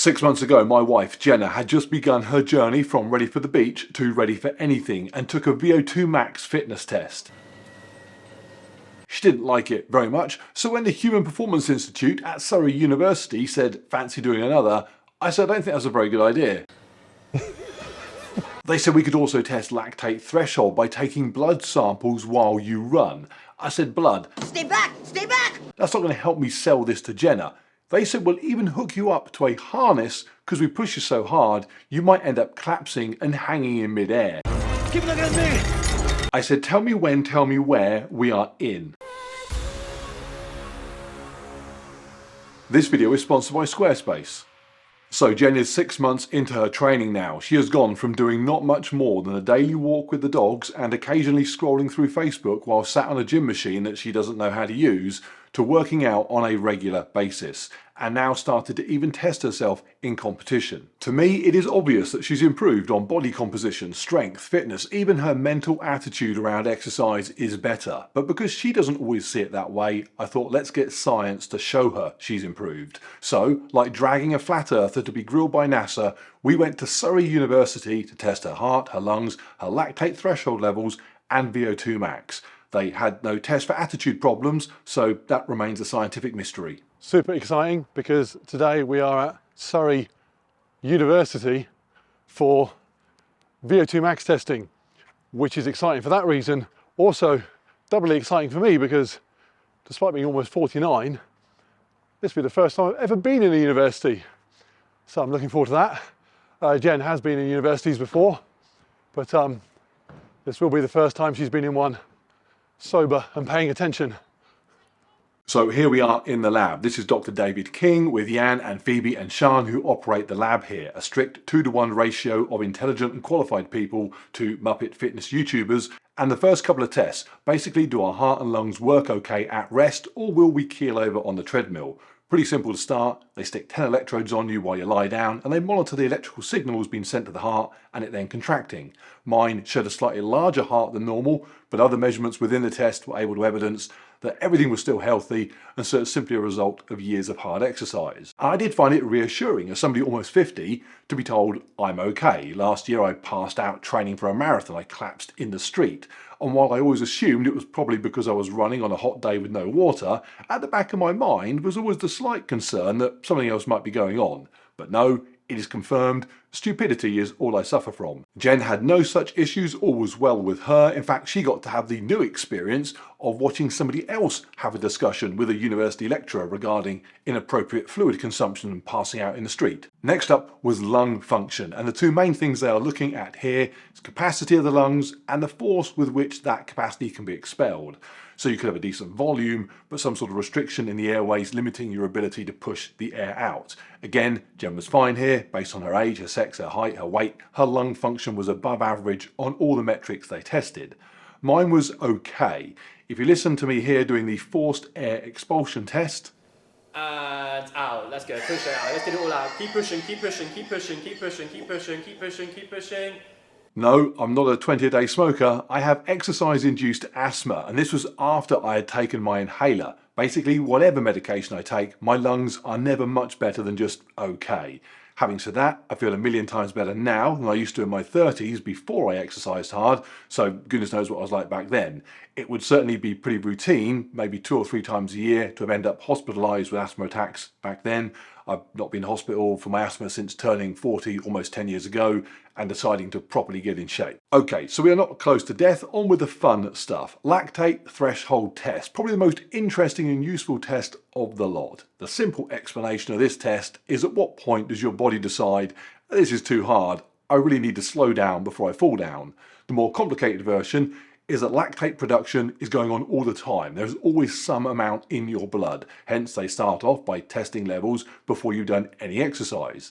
6 months ago, my wife Jenna had just begun her journey from ready for the beach to ready for anything and took a VO2 max fitness test. She didn't like it very much, so when the Human Performance Institute at Surrey University said, "Fancy doing another?" I said, "I don't think that's a very good idea." They said we could also test lactate threshold by taking blood samples while you run. I said, "Blood? Stay back! Stay back!" That's not going to help me sell this to Jenna." They said we'll even hook you up to a harness because we push you so hard you might end up collapsing and hanging in mid-air. Keep looking at me! I said, "Tell me when, tell me where, we are in." This video is sponsored by Squarespace. So Jen is 6 months into her training now. She has gone from doing not much more than a daily walk with the dogs and occasionally scrolling through Facebook while sat on a gym machine that she doesn't know how to use, to working out on a regular basis, and now started to even test herself in competition. To me, it is obvious that she's improved on body composition, strength, fitness, even her mental attitude around exercise is better. But because she doesn't always see it that way, I thought let's get science to show her she's improved. So, like dragging a flat earther to be grilled by NASA, we went to Surrey University to test her heart, her lungs, her lactate threshold levels, and VO2 max. They had no test for attitude problems, so that remains a scientific mystery. Super exciting because today we are at Surrey University for VO2 max testing, which is exciting for that reason. Also doubly exciting for me because despite being almost 49, this will be the first time I've ever been in a university. So I'm looking forward to that. Jen has been in universities before, but this will be the first time she's been in one sober and paying attention. So here we are in the lab. This is Dr. David King with Jan and Phoebe and Sean who operate the lab here. A strict 2-to-1 ratio of intelligent and qualified people to Muppet fitness YouTubers. And the first couple of tests, basically, do our heart and lungs work okay at rest, or will we keel over on the treadmill? Pretty simple to start. They stick 10 electrodes on you while you lie down and they monitor the electrical signals being sent to the heart and it then contracting. Mine showed a slightly larger heart than normal, but other measurements within the test were able to evidence that everything was still healthy, and so it's simply a result of years of hard exercise. I did find it reassuring as somebody almost 50 to be told I'm okay. Last year I passed out training for a marathon. I collapsed in the street. And while I always assumed it was probably because I was running on a hot day with no water, at the back of my mind was always the slight concern that something else might be going on. But no, it is confirmed, stupidity is all I suffer from. Jen had no such issues, all was well with her. In fact, she got to have the new experience of watching somebody else have a discussion with a university lecturer regarding inappropriate fluid consumption and passing out in the street. Next up was lung function, and the two main things they are looking at here is capacity of the lungs and the force with which that capacity can be expelled. So you could have a decent volume, but some sort of restriction in the airways limiting your ability to push the air out. Again, Jen was fine here, based on her age, her sex, her height, her weight. Her lung function was above average on all the metrics they tested. Mine was okay. If you listen to me here doing the forced air expulsion test, and out, let's go, push it out, let's get it all out, keep pushing, keep pushing, keep pushing, keep pushing, keep pushing, keep pushing, keep pushing. No, I'm not a 20-a-day smoker. I have exercise-induced asthma, and this was after I had taken my inhaler. Basically, whatever medication I take, my lungs are never much better than just okay. Having said that, I feel a million times better now than I used to in my 30s before I exercised hard, so goodness knows what I was like back then. It would certainly be pretty routine, maybe 2 or 3 times a year, to have ended up hospitalised with asthma attacks back then. I've not been in hospital for my asthma since turning 40 almost 10 years ago and deciding to properly get in shape. Okay, so we are not close to death, on with the fun stuff. Lactate threshold test, probably the most interesting and useful test of the lot. The simple explanation of this test is at what point does your body decide, this is too hard, I really need to slow down before I fall down. The more complicated version is that lactate production is going on all the time. There's always some amount in your blood. Hence they start off by testing levels before you've done any exercise.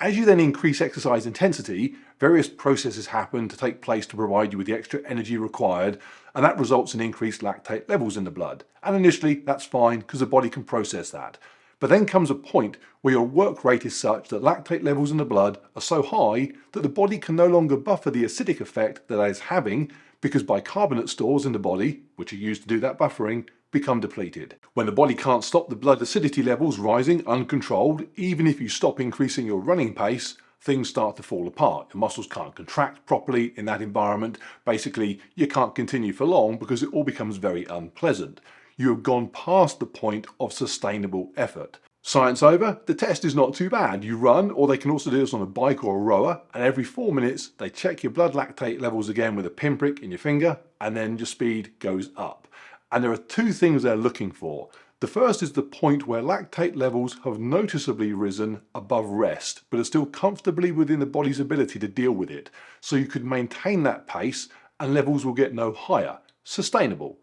As you then increase exercise intensity, various processes happen to take place to provide you with the extra energy required, and that results in increased lactate levels in the blood. And initially that's fine because the body can process that. But then comes a point where your work rate is such that lactate levels in the blood are so high that the body can no longer buffer the acidic effect that it is having, because bicarbonate stores in the body, which are used to do that buffering, become depleted. When the body can't stop the blood acidity levels rising uncontrolled, even if you stop increasing your running pace, things start to fall apart. Your muscles can't contract properly in that environment. Basically, you can't continue for long because it all becomes very unpleasant. You have gone past the point of sustainable effort. Science over, the test is not too bad. You run, or they can also do this on a bike or a rower, and every 4 minutes they check your blood lactate levels again with a pinprick in your finger, and then your speed goes up. And there are two things they're looking for. The first is the point where lactate levels have noticeably risen above rest, but are still comfortably within the body's ability to deal with it. So you could maintain that pace and levels will get no higher. Sustainable.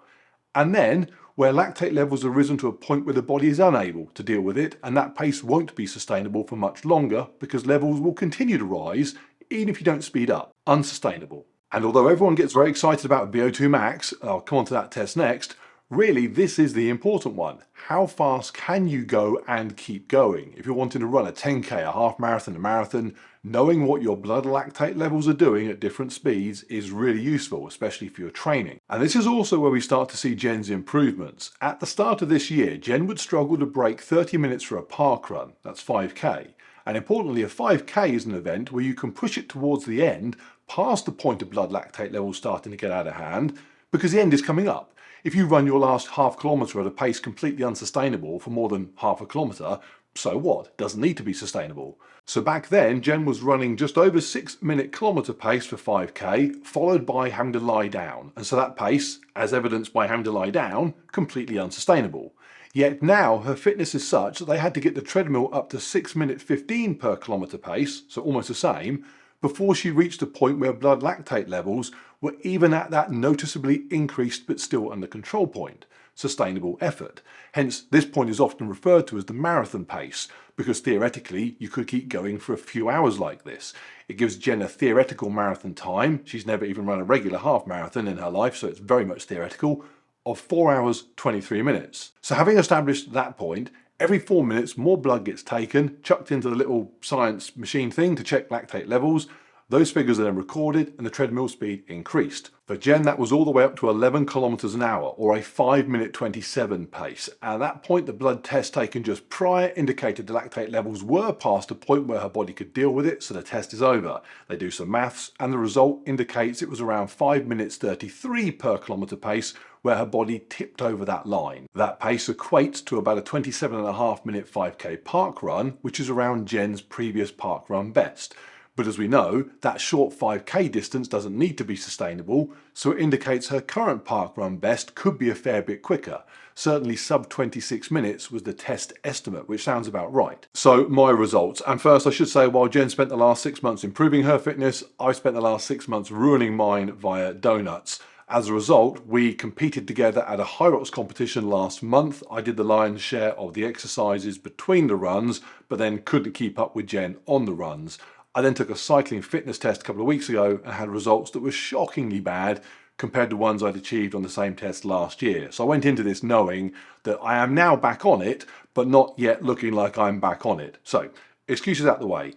And then where lactate levels have risen to a point where the body is unable to deal with it, and that pace won't be sustainable for much longer because levels will continue to rise even if you don't speed up. Unsustainable. And although everyone gets very excited about VO2 max, I'll come on to that test next, really this is the important one. How fast can you go and keep going? If you're wanting to run a 10k, a half marathon, a marathon, knowing what your blood lactate levels are doing at different speeds is really useful, especially if you're training. And this is also where we start to see Jen's improvements. At the start of this year, Jen would struggle to break 30 minutes for a park run, that's 5k. And importantly, a 5k is an event where you can push it towards the end, past the point of blood lactate levels starting to get out of hand, because the end is coming up. If you run your last half kilometre at a pace completely unsustainable for more than half a kilometre, so what? Doesn't need to be sustainable. So back then, Jen was running just over 6 minute kilometre pace for 5k, followed by having to lie down. And so that pace, as evidenced by having to lie down, completely unsustainable. Yet now her fitness is such that they had to get the treadmill up to 6 minute 15 per kilometre pace, so almost the same, before she reached a point where blood lactate levels were even at that noticeably increased but still under control point. Sustainable effort. Hence, this point is often referred to as the marathon pace, because theoretically you could keep going for a few hours like this. It gives Jen a theoretical marathon time, she's never even run a regular half marathon in her life, so it's very much theoretical, of 4 hours 23 minutes. So having established that point, every 4 minutes more blood gets taken, chucked into the little science machine thing to check lactate levels. Those figures are then recorded and the treadmill speed increased. For Jen, that was all the way up to 11 kilometers an hour, or a 5 minute 27 pace. At that point, the blood test taken just prior indicated the lactate levels were past a point where her body could deal with it, so the test is over. They do some maths and the result indicates it was around 5 minutes 33 per kilometer pace where her body tipped over that line. That pace equates to about a 27.5 minute 5k park run, which is around Jen's previous park run best. But as we know, that short 5k distance doesn't need to be sustainable, so it indicates her current park run best could be a fair bit quicker. Certainly sub 26 minutes was the test estimate, which sounds about right. So my results, and first I should say while Jen spent the last 6 months improving her fitness, I spent the last 6 months ruining mine via donuts. As a result, we competed together at a Hyrox competition last month. I did the lion's share of the exercises between the runs, but then couldn't keep up with Jen on the runs. I then took a cycling fitness test a couple of weeks ago and had results that were shockingly bad compared to ones I'd achieved on the same test last year. So I went into this knowing that I am now back on it, but not yet looking like I'm back on it. So, excuses out the way.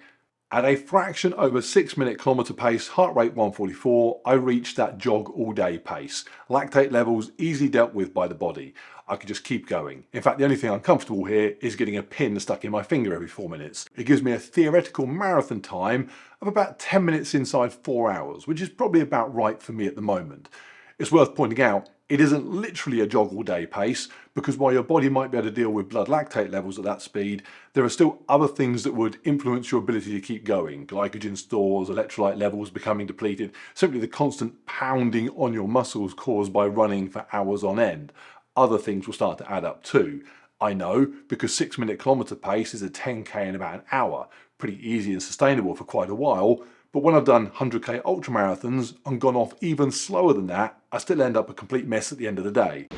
At a fraction over 6 minute kilometre pace, heart rate 144, I reached that jog all day pace. Lactate levels easily dealt with by the body. I could just keep going. In fact, the only thing uncomfortable here is getting a pin stuck in my finger every 4 minutes. It gives me a theoretical marathon time of about 10 minutes inside 4 hours, which is probably about right for me at the moment. It's worth pointing out, it isn't literally a jog all day pace, because while your body might be able to deal with blood lactate levels at that speed, there are still other things that would influence your ability to keep going. Glycogen stores, electrolyte levels becoming depleted, simply the constant pounding on your muscles caused by running for hours on end. Other things will start to add up too. I know, because 6 minute kilometre pace is a 10k in about an hour. Pretty easy and sustainable for quite a while. But when I've done 100k ultramarathons and gone off even slower than that, I still end up a complete mess at the end of the day.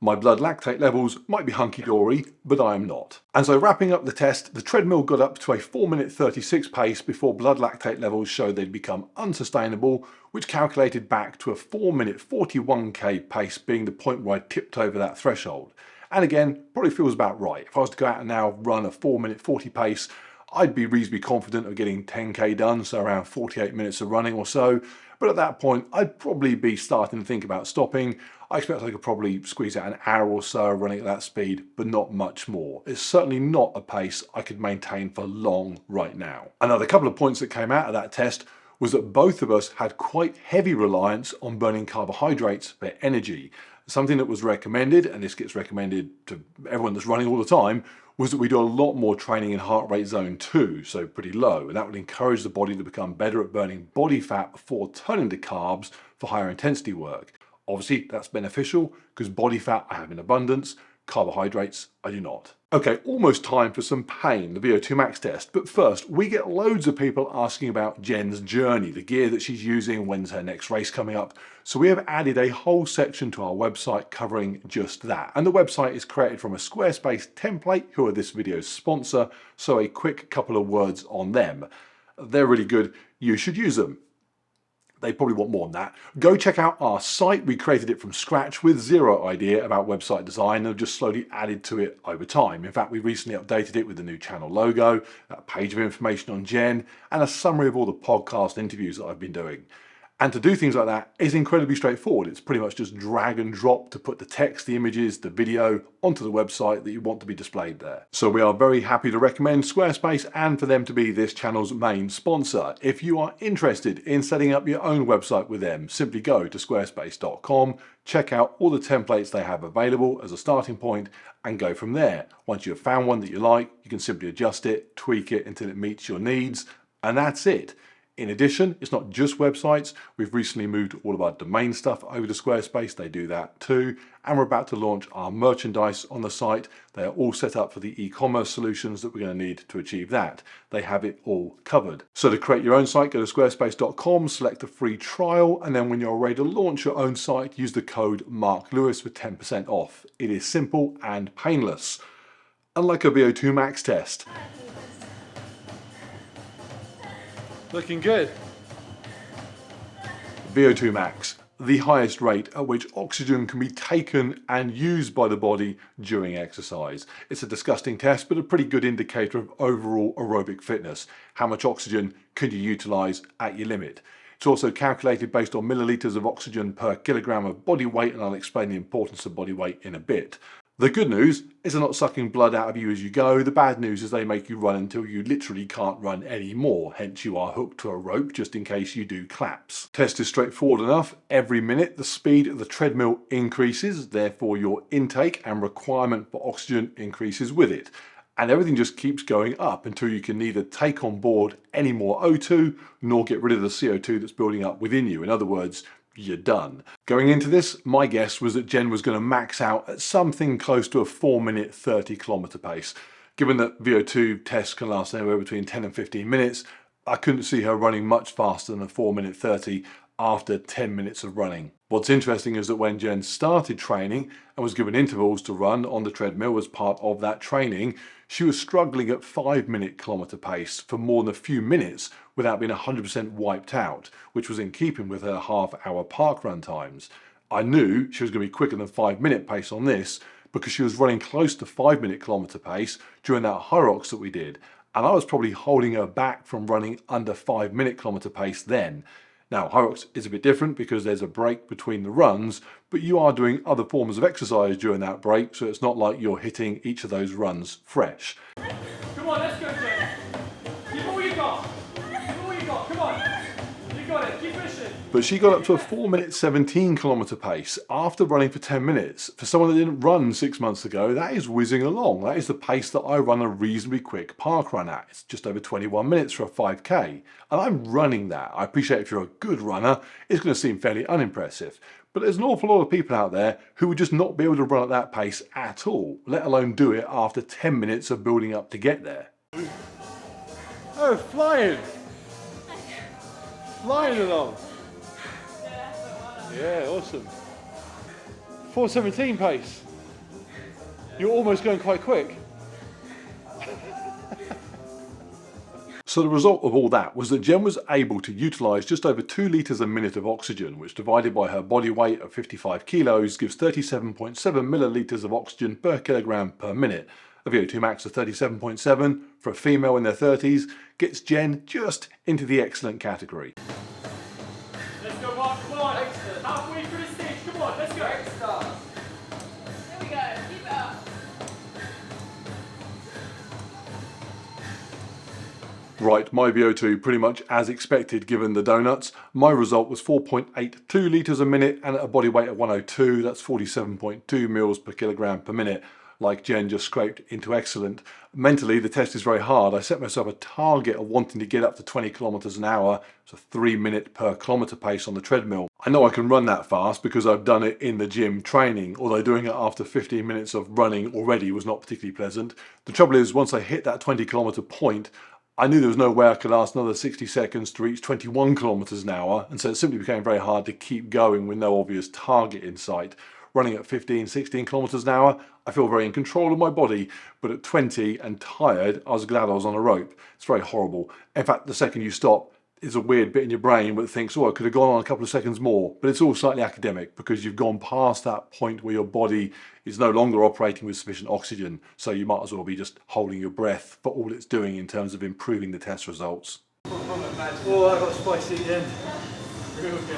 My blood lactate levels might be hunky-dory, but I am not. And so wrapping up the test, the treadmill got up to a 4 minute 36 pace before blood lactate levels showed they'd become unsustainable, which calculated back to a 4 minute 41k pace being the point where I tipped over that threshold. And again, probably feels about right. If I was to go out and now run a 4 minute 40 pace, I'd be reasonably confident of getting 10k done, so around 48 minutes of running or so. But at that point, I'd probably be starting to think about stopping. I expect I could probably squeeze out an hour or so running at that speed, but not much more. It's certainly not a pace I could maintain for long right now. Another couple of points that came out of that test was that both of us had quite heavy reliance on burning carbohydrates for energy. Something that was recommended, and this gets recommended to everyone that's running all the time, was that we do a lot more training in heart rate zone 2, so pretty low, and that would encourage the body to become better at burning body fat before turning to carbs for higher intensity work. Obviously, that's beneficial because body fat I have in abundance, carbohydrates I do not. Okay, almost time for some pain, the VO2 max test. But first, we get loads of people asking about Jen's journey, the gear that she's using, when's her next race coming up. So we have added a whole section to our website covering just that. And the website is created from a Squarespace template, who are this video's sponsor. So a quick couple of words on them. They're really good. You should use them. They probably want more than that. Go check out our site. We created it from scratch with zero idea about website design and have just slowly added to it over time. In fact, we recently updated it with the new channel logo, a page of information on Jen, and a summary of all the podcast interviews that I've been doing. And to do things like that is incredibly straightforward. It's pretty much just drag and drop to put the text, the images, the video onto the website that you want to be displayed there. So we are very happy to recommend Squarespace and for them to be this channel's main sponsor. If you are interested in setting up your own website with them, simply go to squarespace.com, check out all the templates they have available as a starting point and go from there. Once you've found one that you like, you can simply adjust it, tweak it until it meets your needs, and that's it. In addition, it's not just websites. We've recently moved all of our domain stuff over to Squarespace. They do that too. And we're about to launch our merchandise on the site. They are all set up for the e-commerce solutions that we're going to need to achieve that. They have it all covered. So to create your own site, go to squarespace.com, select a free trial, and then when you're ready to launch your own site, use the code MarkLewis for 10% off. It is simple and painless. Unlike a VO2 max test. Looking good. VO2 max, the highest rate at which oxygen can be taken and used by the body during exercise. It's a disgusting test, but a pretty good indicator of overall aerobic fitness. How much oxygen can you utilize at your limit? It's also calculated based on milliliters of oxygen per kilogram of body weight, and I'll explain the importance of body weight in a bit. The good news is they're not sucking blood out of you as you go. The bad news is they make you run until you literally can't run anymore. Hence you are hooked to a rope just in case you do collapse. Test is straightforward enough. Every minute the speed of the treadmill increases, therefore your intake and requirement for oxygen increases with it. And everything just keeps going up until you can neither take on board any more O2 nor get rid of the CO2 that's building up within you. In other words, you're done. Going into this, my guess was that Jen was going to max out at something close to a 4-minute 30-kilometer pace. Given that VO2 tests can last anywhere between 10 and 15 minutes, I couldn't see her running much faster than a 4-minute 30 after 10 minutes of running. What's interesting is that when Jen started training and was given intervals to run on the treadmill as part of that training, she was struggling at 5-minute kilometer pace for more than a few minutes without being 100% wiped out, which was in keeping with her half-hour park run times. I knew she was going to be quicker than 5-minute pace on this because she was running close to 5-minute kilometer pace during that Hyrox that we did, and I was probably holding her back from running under 5-minute kilometer pace then. Now, Hyrox is a bit different because there's a break between the runs, but you are doing other forms of exercise during that break, so it's not like you're hitting each of those runs fresh. Come on, let's go, Jen. Give all you got. Give all you got. Come on. You got it. Keep pushing. But she got up to a 4-minute 17-kilometer pace after running for 10 minutes. For someone that didn't run 6 months ago, that is whizzing along. That is the pace that I run a reasonably quick park run at. It's just over 21 minutes for a 5K. And I'm running that. I appreciate if you're a good runner, it's going to seem fairly unimpressive. But there's an awful lot of people out there who would just not be able to run at that pace at all, let alone do it after 10 minutes of building up to get there. Oh, flying! Flying along. Yeah, awesome. 4:17 pace. You're almost going quite quick. So the result of all that was that Jen was able to utilise just over 2 litres a minute of oxygen, which divided by her body weight of 55 kilos gives 37.7 millilitres of oxygen per kilogram per minute. A VO2 max of 37.7 for a female in their 30s gets Jen just into the excellent category. Let's go, Mark, come on. Halfway through the stage, come on, let's go. There we go. Keep it up. Right, my VO2 pretty much as expected given the donuts. My result was 4.82 litres a minute and at a body weight of 102, that's 47.2 mils per kilogram per minute. Like Jen just scraped into excellent. Mentally, the test is very hard. I set myself a target of wanting to get up to 20 kilometres an hour, so 3 minute per kilometre pace on the treadmill. I know I can run that fast because I've done it in the gym training, although doing it after 15 minutes of running already was not particularly pleasant. The trouble is, once I hit that 20 kilometre point, I knew there was no way I could last another 60 seconds to reach 21 kilometres an hour, and so it simply became very hard to keep going with no obvious target in sight. Running at 15, 16 kilometres an hour, I feel very in control of my body, but at 20 and tired, I was glad I was on a rope. It's very horrible. In fact, the second you stop, there's a weird bit in your brain that thinks, oh, I could have gone on a couple of seconds more, but it's all slightly academic because you've gone past that point where your body is no longer operating with sufficient oxygen, so you might as well be just holding your breath for all it's doing in terms of improving the test results. Oh, I got spicy at the end. Real good.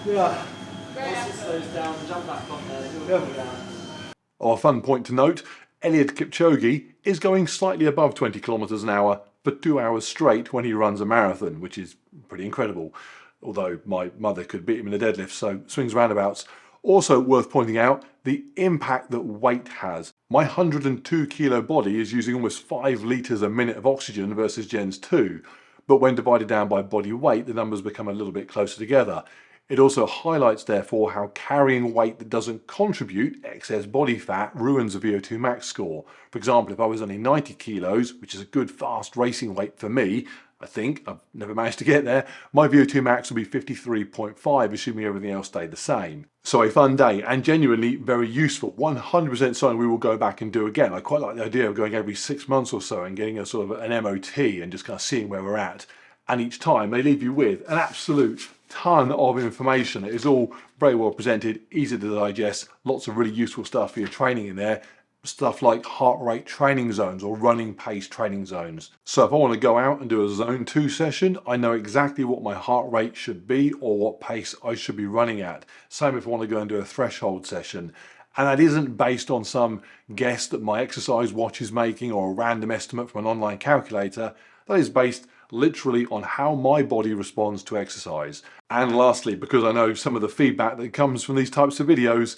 Yeah. Great. Slows down, jump back on there, you'll go down. Oh, a fun point to note, Eliud Kipchoge is going slightly above 20 kilometres an hour for 2 hours straight when he runs a marathon, which is pretty incredible. Although my mother could beat him in a deadlift, so swings roundabouts. Also worth pointing out, the impact that weight has. My 102 kilo body is using almost 5 litres a minute of oxygen versus Jen's 2. But when divided down by body weight, the numbers become a little bit closer together. It also highlights, therefore, how carrying weight that doesn't contribute excess body fat ruins a VO2 max score. For example, if I was only 90 kilos, which is a good fast racing weight for me, I think, I've never managed to get there, my VO2 max would be 53.5, assuming everything else stayed the same. So a fun day, and genuinely very useful. 100% something we will go back and do again. I quite like the idea of going every 6 months or so and getting a sort of an MOT and just kind of seeing where we're at. And each time they leave you with an absolute ton of information. It is all very well presented, easy to digest, lots of really useful stuff for your training in there. Stuff like heart rate training zones or running pace training zones. So if I want to go out and do a zone 2 session, I know exactly what my heart rate should be or what pace I should be running at. Same if I want to go and do a threshold session. And that isn't based on some guess that my exercise watch is making or a random estimate from an online calculator. That is based literally on how my body responds to exercise. And lastly, because I know some of the feedback that comes from these types of videos,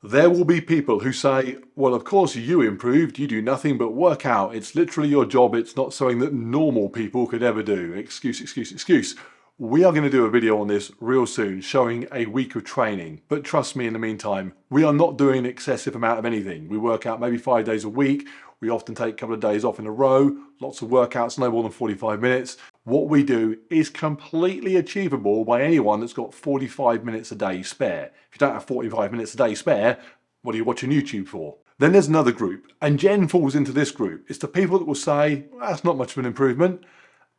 there will be people who say, well, of course you improved, you do nothing but work out. It's literally your job. It's not something that normal people could ever do. Excuse, excuse, excuse. We are going to do a video on this real soon, showing a week of training. But trust me, in the meantime, we are not doing an excessive amount of anything. We work out maybe 5 days a week. We often take a couple of days off in a row, lots of workouts, no more than 45 minutes. What we do is completely achievable by anyone that's got 45 minutes a day spare. If you don't have 45 minutes a day spare, what are you watching YouTube for? Then there's another group, and Jen falls into this group. It's the people that will say, well, that's not much of an improvement.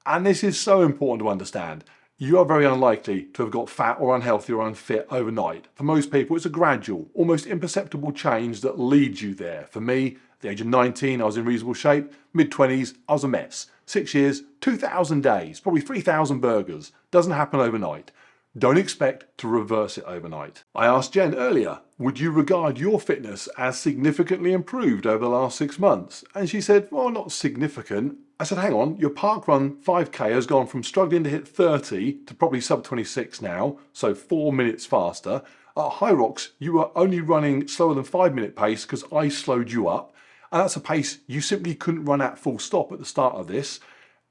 And this is so important to understand. You are very unlikely to have got fat or unhealthy or unfit overnight. For most people, it's a gradual, almost imperceptible change that leads you there. For me, at the age of 19, I was in reasonable shape. Mid-20s, I was a mess. 6 years, 2,000 days, probably 3,000 burgers. Doesn't happen overnight. Don't expect to reverse it overnight. I asked Jen earlier, would you regard your fitness as significantly improved over the last 6 months? And she said, well, not significant. I said, hang on, your parkrun 5K has gone from struggling to hit 30 to probably sub 26 now, so 4 minutes faster. At Hyrox, you were only running slower than 5 minute pace because I slowed you up. And that's a pace you simply couldn't run at full stop at the start of this.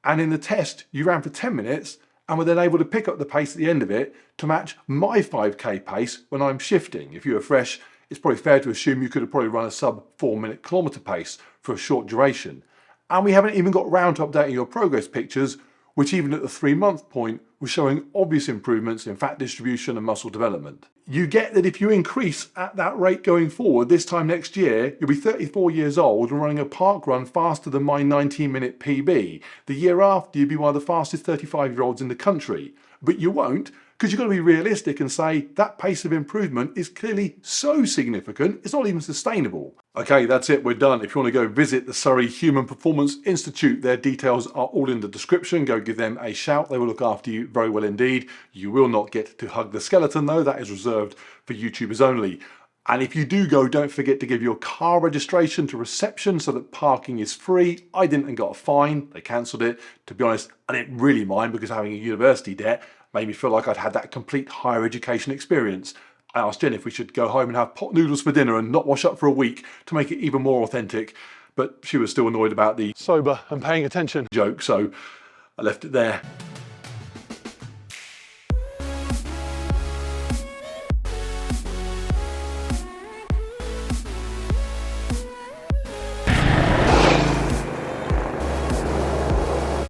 And in the test, you ran for 10 minutes and were then able to pick up the pace at the end of it to match my 5K pace when I'm shifting. If you were fresh, it's probably fair to assume you could have probably run a sub 4 minute kilometre pace for a short duration. And we haven't even got round to updating your progress pictures, which even at the 3 month point was showing obvious improvements in fat distribution and muscle development. You get that if you increase at that rate going forward, this time next year, you'll be 34 years old and running a park run faster than my 19-minute PB. The year after, you'll be one of the fastest 35-year-olds in the country. But you won't, Because you've got to be realistic and say that pace of improvement is clearly so significant, it's not even sustainable. Okay, that's it, we're done. If you want to go visit the Surrey Human Performance Institute, their details are all in the description. Go give them a shout, they will look after you very well indeed. You will not get to hug the skeleton though, that is reserved for YouTubers only. And if you do go, don't forget to give your car registration to reception so that parking is free. I didn't and got a fine, they cancelled it. To be honest, I didn't really mind because having a university debt made me feel like I'd had that complete higher education experience. I asked Jen if we should go home and have pot noodles for dinner and not wash up for a week to make it even more authentic, but she was still annoyed about the Sober and paying attention. joke, so I left it there.